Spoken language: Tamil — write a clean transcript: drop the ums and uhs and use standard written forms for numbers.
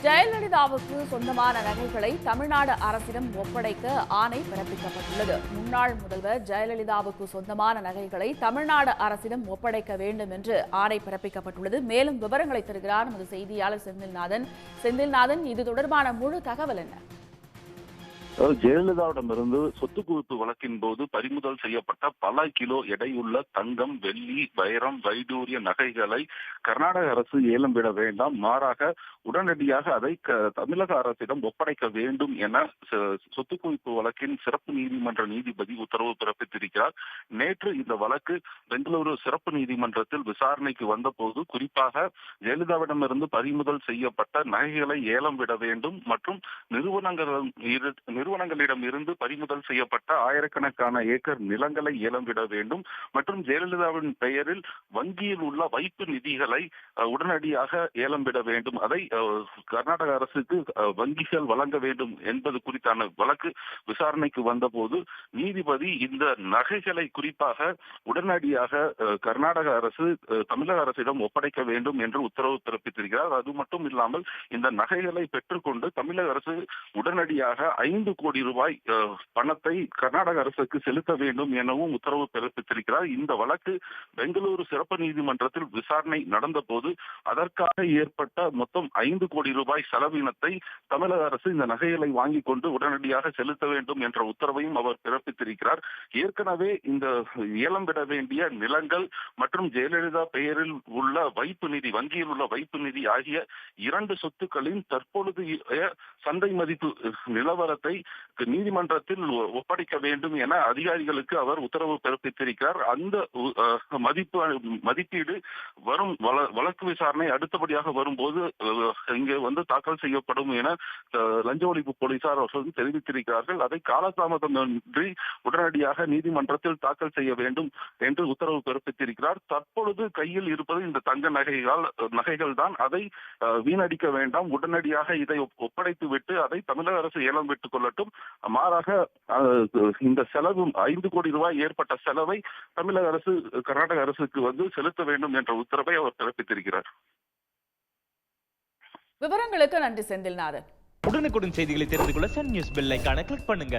ஜெயலலிதாவுக்கு சொந்தமான நகைகளை தமிழ்நாடு அரசிடம் ஒப்படைக்க ஆணை பிறப்பிக்கப்பட்டுள்ளது. முன்னாள் முதல்வர் ஜெயலலிதாவுக்கு சொந்தமான நகைகளை தமிழ்நாடு அரசிடம் ஒப்படைக்க வேண்டும் என்று ஆணை பிறப்பிக்கப்பட்டுள்ளது. மேலும் விவரங்களை தருகிறார் நமது செய்தியாளர் செந்தில்நாதன். செந்தில்நாதன், இது தொடர்பான முழு தகவல் என்ன? ஜெயலலிதாவிடமிருந்து சொத்து குவிப்பு வழக்கின் போது பறிமுதல் செய்யப்பட்ட பல கிலோ எடையுள்ள தங்கம், வெள்ளி, வைரம், வைடூரிய நகைகளை கர்நாடக அரசு ஏலம் விட வேண்டாம், மாறாக உடனடியாக அதை தமிழக அரசிடம் ஒப்படைக்க வேண்டும் என சொத்து குவிப்பு வழக்கின் சிறப்பு நீதிமன்ற நீதிபதி உத்தரவு பிறப்பித்திருக்கிறார். நேற்று இந்த வழக்கு பெங்களூரு சிறப்பு நீதிமன்றத்தில் விசாரணைக்கு வந்தபோது குறிப்பாக ஜெயலலிதாவிடமிருந்து பறிமுதல் செய்யப்பட்ட நகைகளை ஏலம் விட வேண்டும் மற்றும் நிறுவனங்களிடம் இருந்து பறிமுதல் செய்யப்பட்ட ஆயிரக்கணக்கான ஏக்கர் நிலங்களை ஏலம் விட வேண்டும் மற்றும் ஜெயலலிதாவின் பெயரில் வங்கியில் உள்ள வைப்பு நிதிகளை உடனடியாக ஏலம் விட வேண்டும், அதை கர்நாடக அரசுக்கு வங்கிகள் வழங்க வேண்டும் என்பது குறித்தான வழக்கு விசாரணைக்கு வந்தபோது நீதிபதி இந்த நகைகளை குறிப்பாக உடனடியாக கர்நாடக அரசு தமிழக அரசிடம் ஒப்படைக்க வேண்டும் என்று உத்தரவு பிறப்பித்திருக்கிறார். அது மட்டும் இல்லாமல் இந்த நகைகளை பெற்றுக்கொண்டு தமிழக அரசு உடனடியாக 5 கோடி ரூபாய் பணத்தை கர்நாடக அரசுக்கு செலுத்த வேண்டும் எனவும் உத்தரவு பிறப்பித்திருக்கிறார். இந்த வழக்கு பெங்களூரு சிறப்பு நீதிமன்றத்தில் விசாரணை நடந்த போது அதற்காக ஏற்பட்ட மொத்தம் 5 கோடி ரூபாய் செலவினத்தை தமிழக அரசு இந்த நகைகளை வாங்கிக் கொண்டு உடனடியாக செலுத்த வேண்டும் என்ற உத்தரவையும் அவர் பிறப்பித்திருக்கிறார். ஏற்கனவே இந்த ஏலம் விட வேண்டிய நிலங்கள் மற்றும் ஜெயலலிதா பெயரில் உள்ள வைப்பு நிதி, வங்கியில் உள்ள வைப்பு நிதி ஆகிய 2 சொத்துக்களின் தற்பொழுது சந்தை மதிப்பு நிலவரத்தை நீதிமன்றத்தில் ஒப்படைக்க வேண்டும் என அதிகாரிகளுக்கு அவர் உத்தரவு பிறப்பித்திருக்கிறார். அந்த மதிப்பீடு வரும் வழக்கு விசாரணை அடுத்தபடியாக வரும்போது இங்கே தாக்கல் செய்யப்படும் என லஞ்ச ஒழிப்பு போலீசார் அவர்கள் தெரிவித்திருக்கிறார்கள். அதை காலதாமதமின்றி உடனடியாக நீதிமன்றத்தில் தாக்கல் செய்ய வேண்டும் என்று உத்தரவு பிறப்பித்திருக்கிறார். தற்பொழுது கையில் இருப்பது இந்த தங்க நகைகள் தான், அதை வீணடிக்க வேண்டாம், உடனடியாக இதை ஒப்படைத்து விட்டு அதை தமிழக அரசு ஏலம் விட்டுக் கொள்ளட்டும், மாறாக இந்த செலவு 5 கோடி ரூபாய் ஏற்பட்ட செலவை தமிழக அரசு கர்நாடக அரசுக்கு செலுத்த வேண்டும் என்ற உத்தரவை அவர் பிறப்பித்திருக்கிறார். விவரங்களுக்கு நன்றி செந்தில்நாதன். உடனுக்குடன் செய்திகளை தெரிந்து கொள்ள சன் நியூஸ் பெல் ஐகானை கிளிக் பண்ணுங்க.